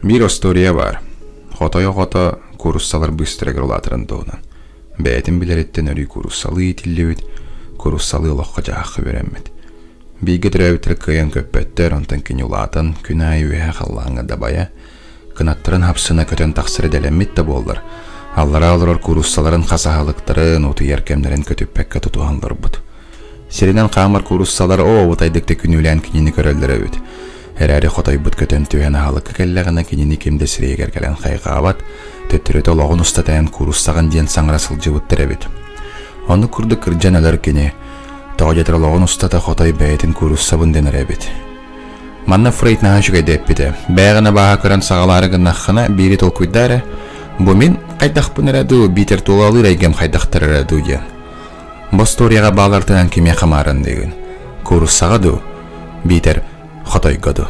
Bir istorya var. Xotoya xota kurussalar bыстырыгыр улатырын тоғынан. Бәйтін білереттен өрі kurussалы етілдеуіт, kurussалы ұлаққа жаққы береммет. Бейгі түрәуітір күйен көппеттер, онтан күн улатын, күн айы өйе қаллаңы дабая, кынаттырын хапсына көтен тақсыры дәлеммет да болдар. Аллара алырар kuruссаларын қасағалықтарын, оты еркемдерін көтіппәкке тұтуғанлар бұд. Серінен қамар kuruссалар о отайдыкты күн үлән күнені көрелдері өт. Әрәрі Хотой бұд көтен түйен ағалыққа кәлләғына кенені кемде сірегер кәлін қайға абат, төттіреті олағын ұстатайын курустаған ден саңырасыл жывыттыр әбет. Оны күрді кірджан әлір кене, тоғы жетір олағын ұстата Хотой бәйетін куруссабын денер әбет. Манна фрейт наға жүгай деп беді, бәғіна баға көрін сағалары ғынаққына бері тол көйдәрі, бұ мен қайдақ бұныр әду, битер толалыр әйгем қайдақтырыр әду ден. Бұл сторияға бағлартынан кеме қамарын деген. Куруссаға ду, битер Хотой году.